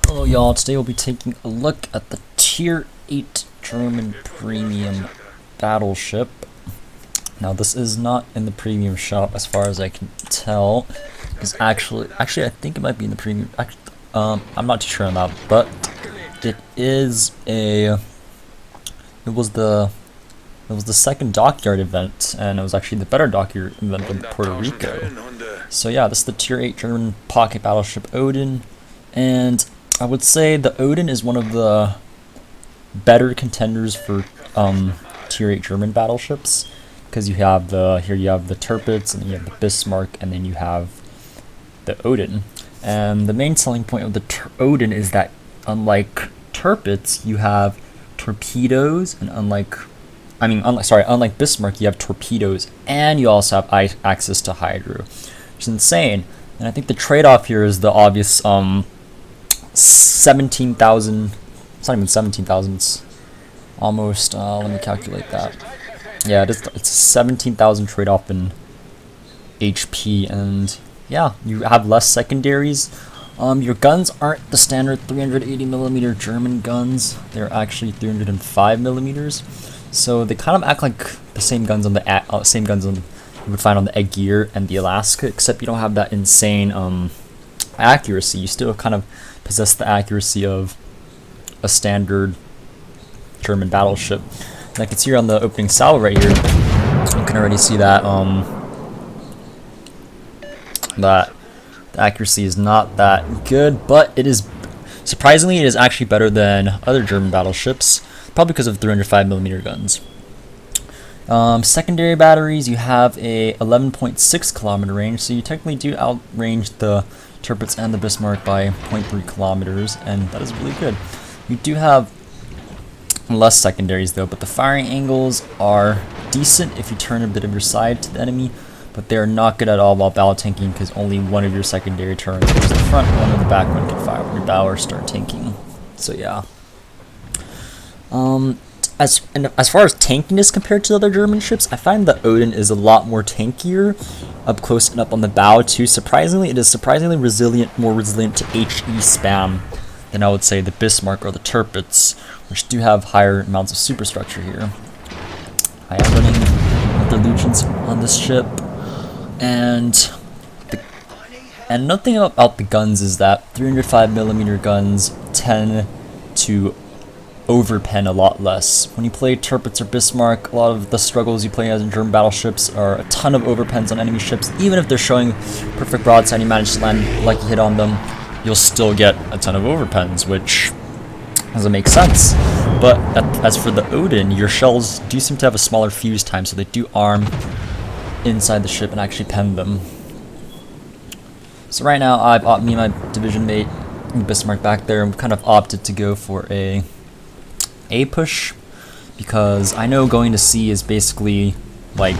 Hello y'all, today we'll be taking a look at the Tier 8 German Premium Battleship. Now this is not in the premium shop as far as I can tell, because actually I think it might be in the premium, I'm not too sure on that, but it was the Second Dockyard Event, and it was actually the better Dockyard Event in Puerto Rico. So yeah, this is the Tier 8 German pocket battleship Odin, and I would say the Odin is one of the better contenders for Tier 8 German battleships, because you have the TORPEDOS, and you have the Bismarck, and then you have the Odin. And the main selling point of the Odin is that unlike TORPEDOS, you have torpedoes, and unlike Bismarck, you have torpedoes, and you also have access to hydro, which is insane. And I think the trade-off here is the obvious 17,000. It's not even 17,000. It's almost. Let me calculate that. Yeah, it's 17,000 trade-off in HP, and yeah, you have less secondaries. Your guns aren't the standard 380mm German guns. They're actually 305mm. So they kind of act like the same guns on the you would find on the Aegir and the Alaska, except you don't have that insane accuracy. You still kind of possess the accuracy of a standard German battleship. And I can see here on the opening salvo right here, you can already see that that the accuracy is not that good, but it is surprisingly it is actually better than other German battleships, probably because of 305mm guns. Secondary batteries, you have a 11.6 kilometer range, so you technically do outrange the TORPEDOS and the Bismarck by 0.3 kilometers, and that is really good. You do have less secondaries though, but the firing angles are decent if you turn a bit of your side to the enemy, but they are not good at all while battle tanking, because only one of your secondary turns, which is the front one, or the back one, can fire when your battle or start tanking. So yeah. As far as tankiness compared to other German ships, I find the Odin is a lot more tankier up close and up on the bow too. Surprisingly, it is surprisingly more resilient to HE spam than I would say the Bismarck or the TORPEDOS, which do have higher amounts of superstructure here. I am running with the Legions on this ship, and another thing about the guns is that 305mm guns tend to overpen a lot less. When you play TORPEDOS or Bismarck, a lot of the struggles you play as in German battleships are a ton of overpens on enemy ships. Even if they're showing perfect broadside and you manage to land a lucky hit on them, you'll still get a ton of overpens, which doesn't make sense. But as for the Odin, your shells do seem to have a smaller fuse time, so they do arm inside the ship and actually pen them. So right now, me and my division mate, Bismarck back there, and kind of opted to go for a push, because I know going to sea is basically like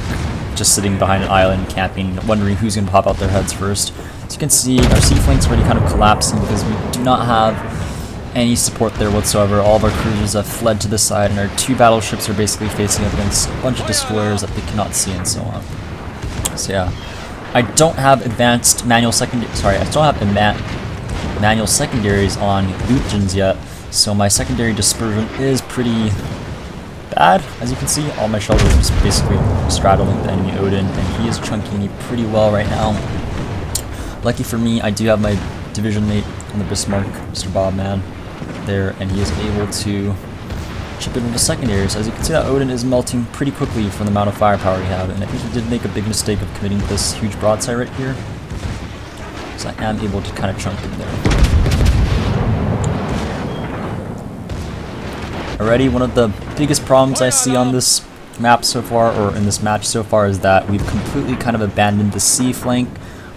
just sitting behind an island camping, wondering who's going to pop out their heads first. As you can see, our sea flank's already kind of collapsing because we do not have any support there whatsoever. All of our cruisers have fled to the side, and our two battleships are basically facing up against a bunch of destroyers that they cannot see, and so on. So yeah, I don't have advanced manual secondaries on Legions yet, so my secondary dispersion is pretty bad. As you can see, all my shells are just basically straddling the enemy Odin, and he is chunking me pretty well right now. Lucky for me, I do have my division mate on the Bismarck, Mr. Bobman, there, and he is able to chip in with the secondaries. As you can see, that Odin is melting pretty quickly from the amount of firepower we have, and I think he did make a big mistake of committing this huge broadside right here. So I am able to kind of chunk him there. Already, one of the biggest problems I see on this map so far, or in this match so far, is that we've completely kind of abandoned the sea flank.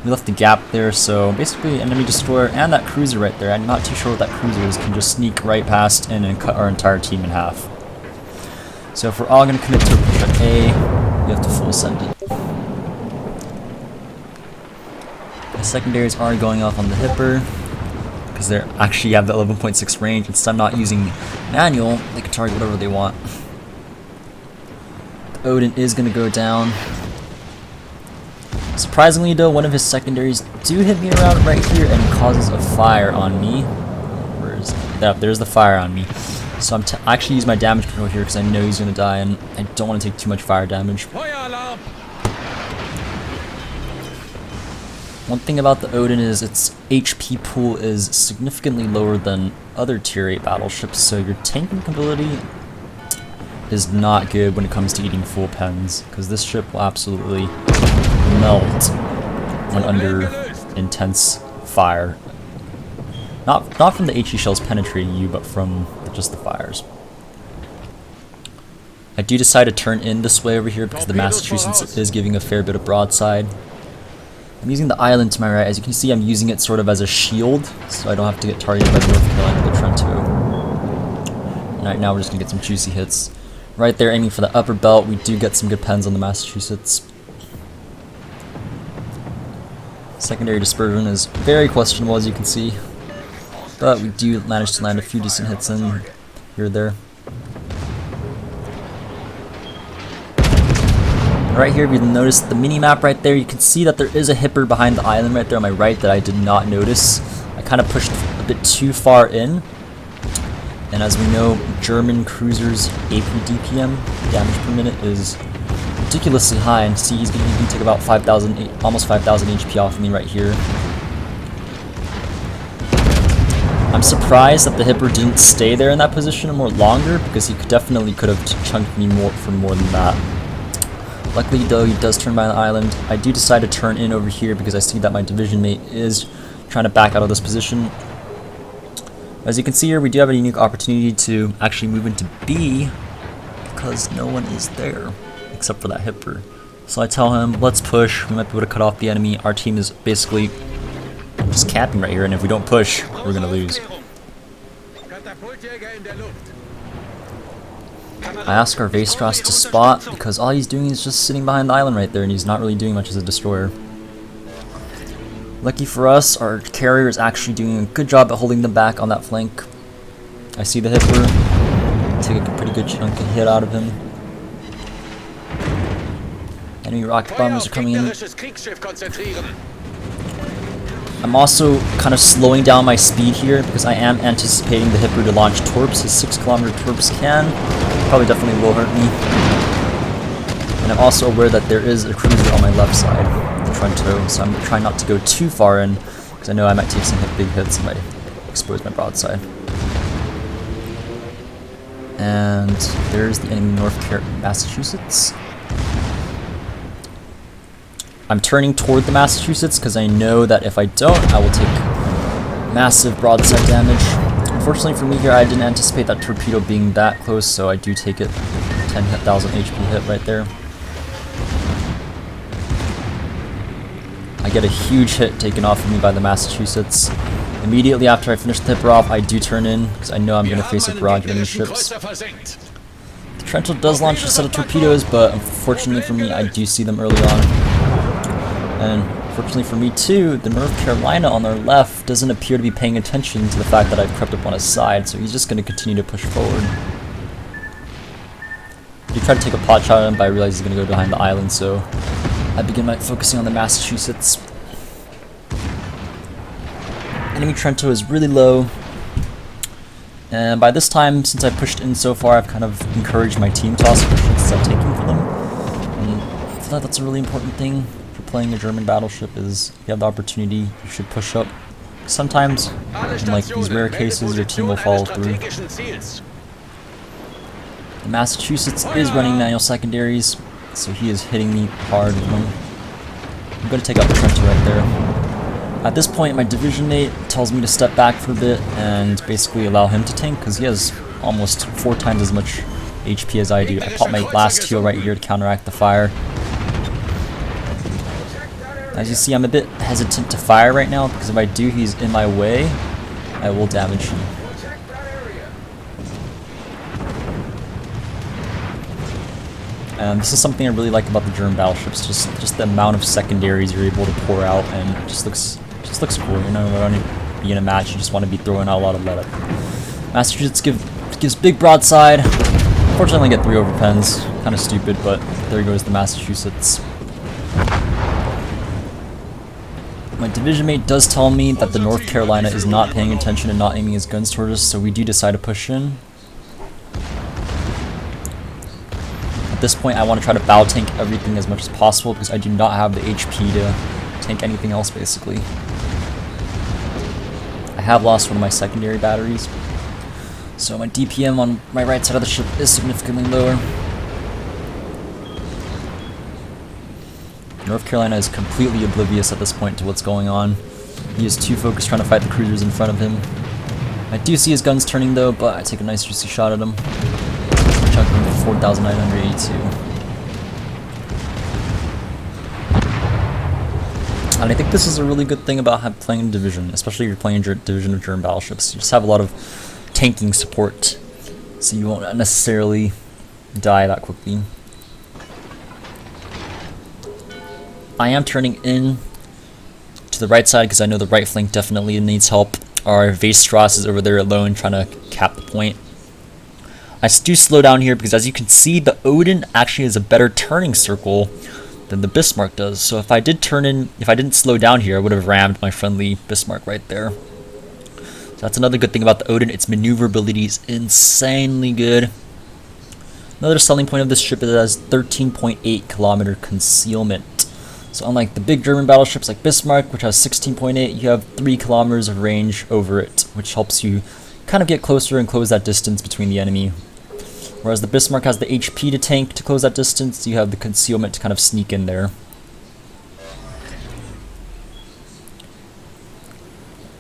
We left the gap there, so basically enemy destroyer and that cruiser right there, I'm not too sure what that cruiser is, can just sneak right past and cut our entire team in half. So if we're all going to commit to a push at A, we have to full send it. The secondaries are going off on the Hipper, because they actually have the 11.6 range. Instead of not using manual, they can target whatever they want. The Odin is going to go down. Surprisingly though, one of his secondaries do hit me around right here and causes a fire on me. Where is that? There's the fire on me. So I'm I actually use my damage control here because I know he's going to die and I don't want to take too much fire damage. One thing about the Odin is its HP pool is significantly lower than other tier 8 battleships, so your tanking ability is not good when it comes to eating full pens, because this ship will absolutely melt when under intense fire. Not from the HE shells penetrating you, but from just the fires. I do decide to turn in this way over here because the Massachusetts is giving a fair bit of broadside. I'm using the island to my right. As you can see, I'm using it sort of as a shield, so I don't have to get targeted by the North Carolina or the Trento. And right now we're just going to get some juicy hits. Right there, aiming for the upper belt, we do get some good pens on the Massachusetts. Secondary dispersion is very questionable, as you can see, but we do manage to land a few decent hits in here or there. Right here, if you notice the mini-map right there, you can see that there is a hipper behind the island right there on my right that I did not notice. I kind of pushed a bit too far in. And as we know, German cruisers' AP DPM, damage per minute, is ridiculously high. And see, he can take about 5,000, almost 5,000 HP off of me right here. I'm surprised that the hipper didn't stay there in that position more longer, because he definitely could have chunked me for more than that. Luckily though, he does turn by the island. I do decide to turn in over here because I see that my division mate is trying to back out of this position. As you can see here, we do have a unique opportunity to actually move into B because no one is there except for that hipper. So I tell him, let's push, we might be able to cut off the enemy. Our team is basically just capping right here, and if we don't push, we're gonna lose. I ask our Vestros to spot because all he's doing is just sitting behind the island right there and he's not really doing much as a destroyer. Lucky for us, our carrier is actually doing a good job at holding them back on that flank. I see the hipper, take a pretty good chunk of hit out of him. Enemy rocket bombers are coming in. I'm also kind of slowing down my speed here because I am anticipating the hipper to launch torps. His 6-kilometer torps can probably definitely will hurt me. And I'm also aware that there is a cruiser on my left side, the Trento, so I'm trying not to go too far in because I know I might take some big hits and might expose my broadside. And there's the enemy Massachusetts. I'm turning toward the Massachusetts because I know that if I don't, I will take massive broadside damage. Unfortunately for me here, I didn't anticipate that torpedo being that close, so I do take it. 10,000 HP hit right there. I get a huge hit taken off of me by the Massachusetts. Immediately after I finish the hipper off, I do turn in because I know I'm going to face a barrage of enemy ships. The Trento does launch a set of torpedoes, but unfortunately for me, I do see them early on. And fortunately for me too, the North Carolina on our left doesn't appear to be paying attention to the fact that I've crept up on his side, so he's just going to continue to push forward. I do try to take a pot shot at him, but I realize he's going to go behind the island, so I begin focusing on the Massachusetts. Enemy Trento is really low, and by this time, since I pushed in so far, I've kind of encouraged my team to also push instead of taking for them. And I feel like that's a really important thing. Playing a German battleship is if you have the opportunity, you should push up. Sometimes, in like these rare cases, your team will follow through. The Massachusetts is running manual secondaries, so he is hitting me hard with them. I'm going to take out the Trento right there. At this point, my division mate tells me to step back for a bit and basically allow him to tank because he has almost 4 times as much HP as I do. I pop my last heal right here to counteract the fire. As you see, I'm a bit hesitant to fire right now because if I do, he's in my way. I will damage him. And this is something I really like about the German battleships, just the amount of secondaries you're able to pour out, and it just looks cool. You know, when you be in a match, you just want to be throwing out a lot of let up. Massachusetts gives big broadside. Unfortunately, I only get 3 overpens. Kind of stupid, but there goes the Massachusetts. My division mate does tell me that the North Carolina is not paying attention and not aiming his guns towards us, so we do decide to push in. At this point, I want to try to battle tank everything as much as possible because I do not have the HP to tank anything else, basically. I have lost one of my secondary batteries, so my DPM on my right side of the ship is significantly lower. North Carolina is completely oblivious at this point to what's going on. He is too focused trying to fight the cruisers in front of him. I do see his guns turning though, but I take a nice juicy shot at him. Chunk him for 4,982. And I think this is a really good thing about playing in Division, especially if you're playing a Division of German battleships. You just have a lot of tanking support, so you won't necessarily die that quickly. I am turning in to the right side because I know the right flank definitely needs help. Our VIII is over there alone trying to cap the point. I do slow down here because, as you can see, the Odin actually has a better turning circle than the Bismarck does. So if I didn't slow down here, I would have rammed my friendly Bismarck right there. So that's another good thing about the Odin. Its maneuverability is insanely good. Another selling point of this ship is it has 13.8 kilometer concealment. So unlike the big German battleships like Bismarck, which has 16.8, you have 3 kilometers of range over it, which helps you kind of get closer and close that distance between the enemy. Whereas the Bismarck has the HP to tank to close that distance, you have the concealment to kind of sneak in there.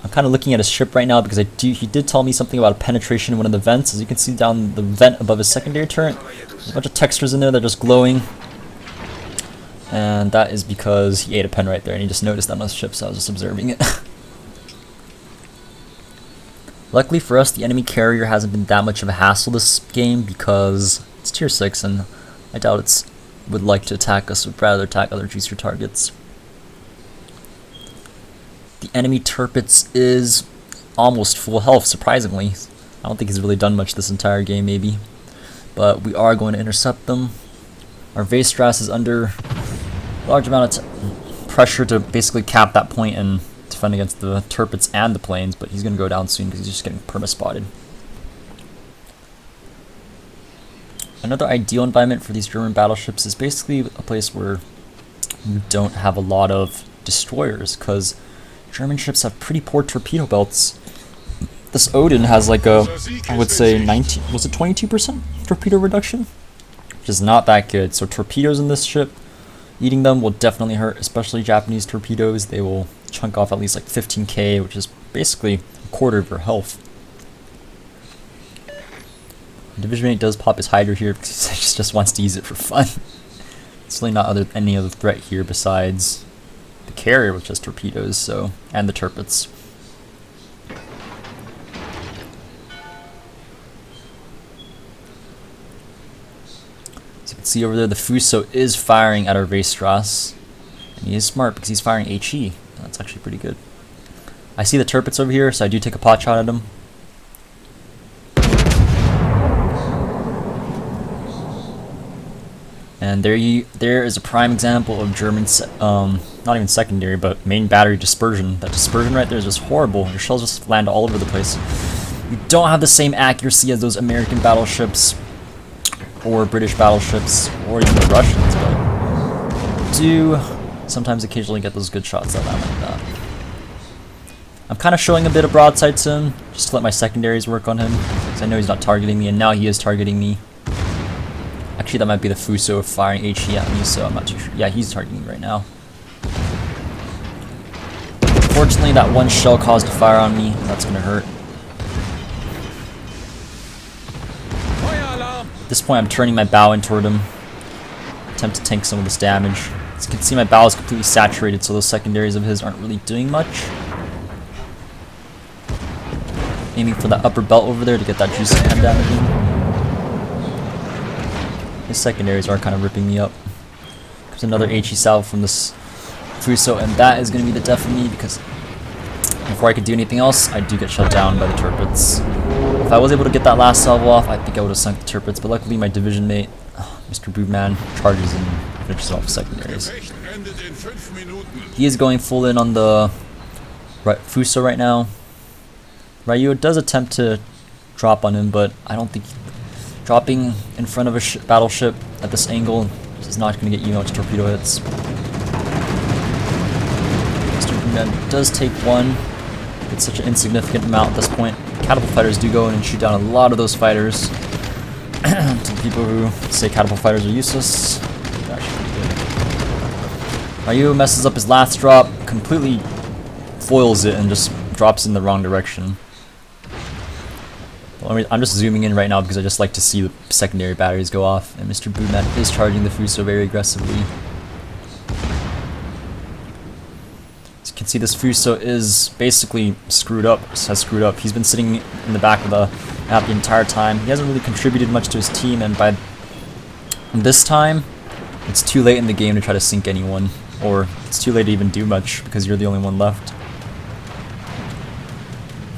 I'm kind of looking at his ship right now because he did tell me something about a penetration in one of the vents. As you can see down the vent above his secondary turret, there's a bunch of textures in there that are just glowing. And that is because he ate a pen right there and he just noticed that on his ship, so I was just observing it. Luckily for us, the enemy carrier hasn't been that much of a hassle this game because it's tier 6 and I doubt it would like to attack us, would rather attack other juicier targets. The enemy Tirpitz is almost full health, surprisingly. I don't think he's really done much this entire game, maybe. But we are going to intercept them. Our VIII is under a large amount of pressure to basically cap that point and defend against the Tirpitz and the planes, but he's going to go down soon because he's just getting perma-spotted. Another ideal environment for these German battleships is basically a place where you don't have a lot of destroyers, because German ships have pretty poor torpedo belts. This Odin has like a, I would say 19, was it 22% torpedo reduction? Which is not that good. So torpedoes in this ship, eating them will definitely hurt, especially Japanese torpedoes. They will chunk off at least like 15k, which is basically a quarter of your health. Division mate does pop his Hydra here because he just wants to use it for fun. It's really not any other threat here besides the carrier, which has torpedoes, so, and the Tirpitz. As you can see over there, the Fuso is firing at our VIII, and he is smart because he's firing HE. That's actually pretty good. I see the Tirpitz over here, so I do take a pot shot at him. And there is a prime example of German, not even secondary, but main battery dispersion. That dispersion right there is just horrible. Your shells just land all over the place. You don't have the same accuracy as those American battleships, or British battleships, or even the Russians, but do sometimes occasionally get those good shots that land like that. I'm kind of showing a bit of broadside to him, just to let my secondaries work on him, because I know he's not targeting me, and now he is targeting me. Actually, that might be the Fuso firing HE at me, so I'm not too sure. Yeah, he's targeting me right now. Fortunately, that one shell caused a fire on me. That's going to hurt. At this point, I'm turning my bow in toward him. Attempt to tank some of this damage. As you can see, my bow is completely saturated, so those secondaries of his aren't really doing much. Aiming for that upper belt over there to get that juicy pen damage in. His secondaries are kind of ripping me up. There's another HE salve from this Fuso, and that is going to be the death of me because before I could do anything else, I do get shut down by the Tirpitz. If I was able to get that last salvo off, I think I would have sunk the Tirpitz, but luckily my division mate, Mr. Boobman, charges and finishes off the secondaries. He is going full in on the Fuso right now. Ryu does attempt to drop on him, but I don't think dropping in front of a battleship at this angle is not going to get you much torpedo hits. Mr. Boomman does take one. It's such an insignificant amount at this point. Catapult fighters do go in and shoot down a lot of those fighters. To the people who say catapult fighters are useless, they're actually pretty good. Ryu messes up his last drop, completely foils it, and just drops in the wrong direction. I'm just zooming in right now because I just like to see the secondary batteries go off, and Mr. Bootman is charging the Fuso very aggressively. As you can see, this Fuso is basically screwed up, He's been sitting in the back of the map the entire time. He hasn't really contributed much to his team, and by this time, it's too late in the game to try to sink anyone, or it's too late to even do much because you're the only one left.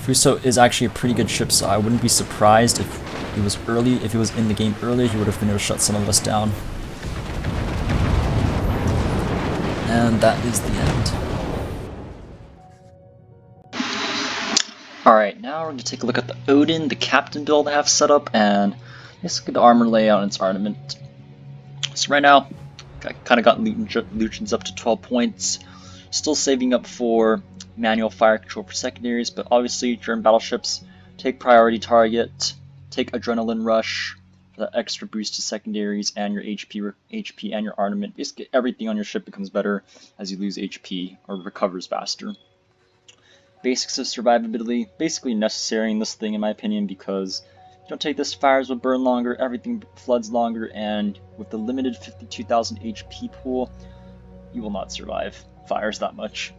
Fuso is actually a pretty good ship, so I wouldn't be surprised if he was in the game earlier, he would have been able to shut some of us down. And that is the end. Alright, now we're going to take a look at the Odin, the captain build I have set up, and basically the armor layout and its armament. So right now, I kind of got Lucians up to 12 points, still saving up for manual fire control for secondaries, but obviously German battleships take priority target, take adrenaline rush for that extra boost to secondaries, and your HP and your armament. Basically everything on your ship becomes better as you lose HP or recovers faster. Basics of survivability, basically necessary in this thing in my opinion, because if you don't take this, fires will burn longer, everything floods longer, and with the limited 52,000 HP pool, you will not survive fires that much.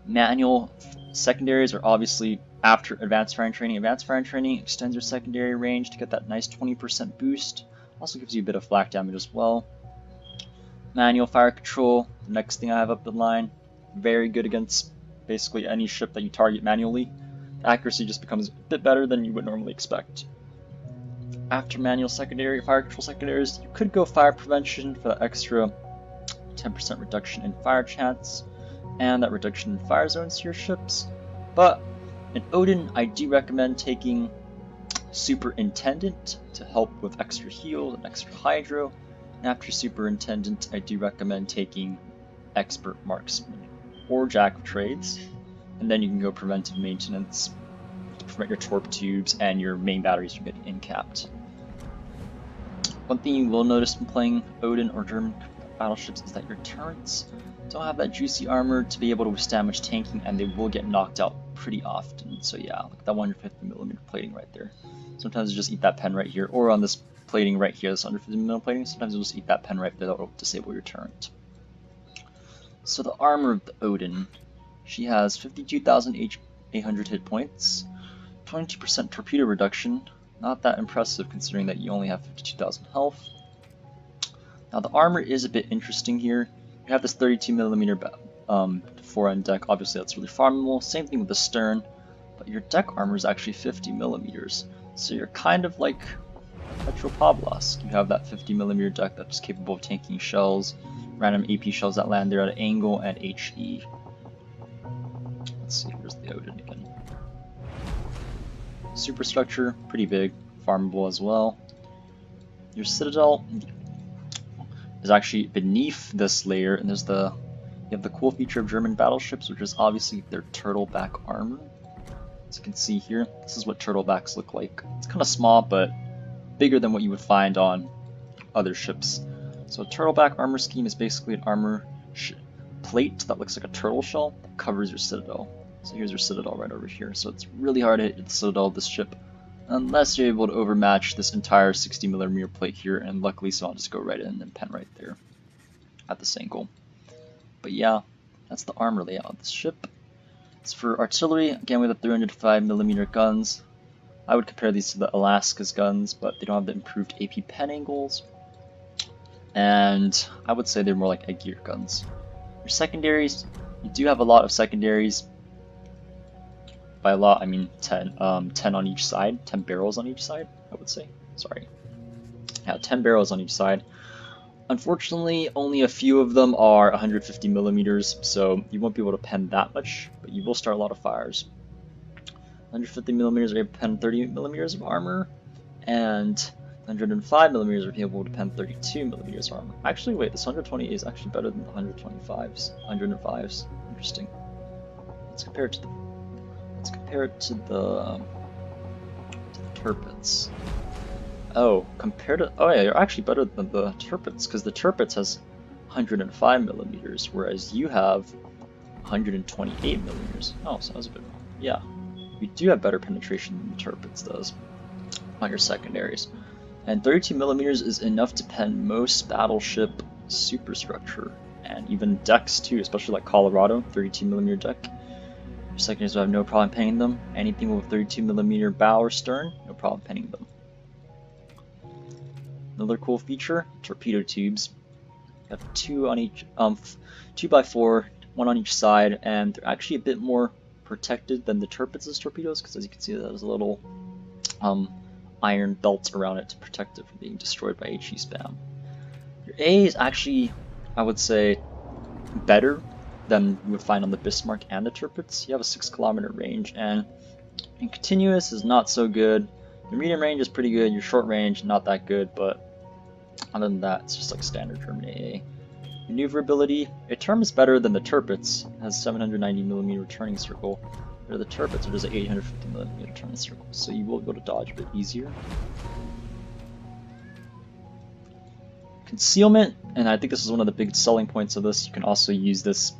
Manual secondaries are obviously after advanced firing training. Advanced firing training extends your secondary range to get that nice 20% boost. Also gives you a bit of flak damage as well. Manual fire control, the next thing I have up in line, very good against basically any ship that you target manually. The accuracy just becomes a bit better than you would normally expect. After manual secondary fire control secondaries, you could go fire prevention for that extra 10% reduction in fire chance and that reduction in fire zones to your ships. But in Odin, I do recommend taking Superintendent to help with extra heal and extra hydro. And after Superintendent, I do recommend taking Expert Marksman or Jack of Trades. And then you can go Preventive Maintenance to prevent your torp tubes and your main batteries from getting incapped. One thing you will notice when playing Odin or German battleships is that your turrets don't have that juicy armor to be able to withstand much tanking, and they will get knocked out pretty often. So yeah, like that 150mm plating right there. Sometimes you just eat that pen right here, or on this plating right here, this 150mm plating, sometimes you'll just eat that pen right there that will disable your turret. So the armor of the Odin, she has 52,800 hit points, 22% torpedo reduction, not that impressive considering that you only have 52,000 health. Now the armor is a bit interesting here. You have this 32mm fore-end deck, obviously that's really farmable. Same thing with the stern, but your deck armor is actually 50mm. So you're kind of like Petropavlovsk. You have that 50mm deck that's capable of tanking shells, random AP shells that land there at an angle, and HE. Let's see, here's the Odin again. Superstructure, pretty big, farmable as well. Your citadel is actually beneath this layer, and you have the cool feature of German battleships, which is obviously their turtleback armor. As you can see here, this is what turtlebacks look like. It's kind of small, but bigger than what you would find on other ships. So a turtleback armor scheme is basically an armor plate that looks like a turtle shell that covers your citadel. So here's your citadel right over here. So it's really hard to hit the citadel of this ship unless you're able to overmatch this entire 60mm plate here, and luckily so I'll just go right in and pen right there at this angle. But yeah, that's the armor layout of this ship. As for artillery, again we have the 305mm guns. I would compare these to the Alaska's guns, but they don't have the improved AP pen angles. And I would say they're more like Egg Gear guns. Your secondaries, you do have a lot of secondaries. By a lot, I mean 10 on each side, 10 barrels on each side, I would say. Sorry. Yeah, 10 barrels on each side. Unfortunately, only a few of them are 150 millimeters, so you won't be able to pen that much, but you will start a lot of fires. 150 millimeters are able to pen 30 millimeters of armor, and 105 millimeters are able to pen 32 millimeters of armor. Actually, wait, this 120 is actually better than the 125s. 105s. Interesting. Let's compare it to the Tirpitz. Oh, yeah, you're actually better than the Tirpitz, because the Tirpitz has 105 millimeters, whereas you have 128 millimeters. Oh, so that was a bit wrong. Yeah, you do have better penetration than the Tirpitz does on your secondaries. And 32 millimeters is enough to pen most battleship superstructure, and even decks too, especially like Colorado, 32 millimeter deck. Your secondaries will have no problem penning them. Anything with 32 millimeter bow or stern, no problem penning them. Another cool feature, torpedo tubes. You have two on each, 2x4, one on each side, and they're actually a bit more protected than the Tirpitz's torpedoes, because as you can see, there's a little iron belts around it to protect it from being destroyed by HE spam. Your A is actually, I would say, better than you would find on the Bismarck and the Tirpitz. You have a 6-kilometer range, and continuous is not so good. Your medium range is pretty good, your short range not that good, but other than that, it's just like standard German AA. Maneuverability, a term is better than the Tirpitz. It has 790mm returning circle. Or the Tirpitz, which is an 850mm returning circle, so you will be able to dodge a bit easier. Concealment, and I think this is one of the big selling points of this. You can also use this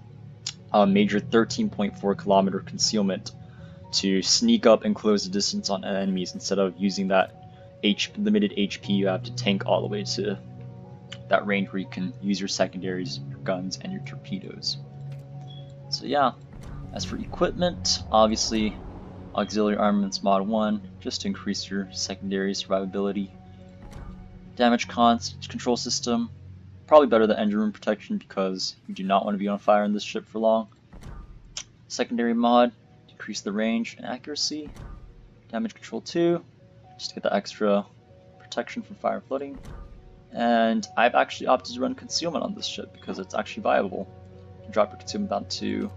major 13.4 kilometer concealment to sneak up and close the distance on enemies instead of using that limited HP you have to tank all the way to that range where you can use your secondaries, your guns, and your torpedoes. So yeah, as for equipment, obviously auxiliary armaments mod 1, just to increase your secondary survivability. Damage control system, probably better than engine room protection because you do not want to be on fire in this ship for long. Secondary mod, decrease the range and accuracy. Damage control 2, just to get the extra protection from fire and flooding. And I've actually opted to run concealment on this ship because it's actually viable. You can drop your concealment down to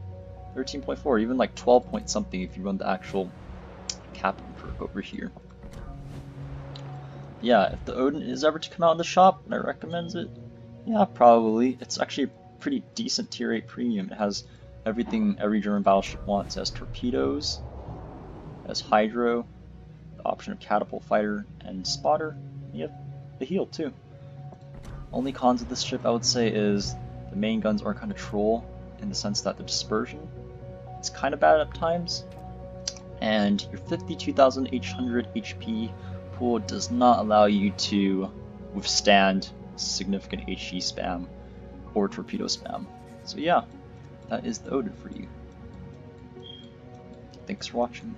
13.4, even like 12 point something if you run the actual captain perk over here. Yeah, if the Odin is ever to come out in the shop, and I recommend it, yeah, probably. It's actually a pretty decent tier 8 premium. It has everything every German battleship wants. It has torpedoes, it has hydro, the option of catapult fighter and spotter, and you have the heal too. Only cons of this ship I would say is the main guns are kind of troll in the sense that the dispersion is kind of bad at times, and your 52,800 HP pool does not allow you to withstand significant HE spam or torpedo spam. So yeah, that is the Odin for you. Thanks for watching.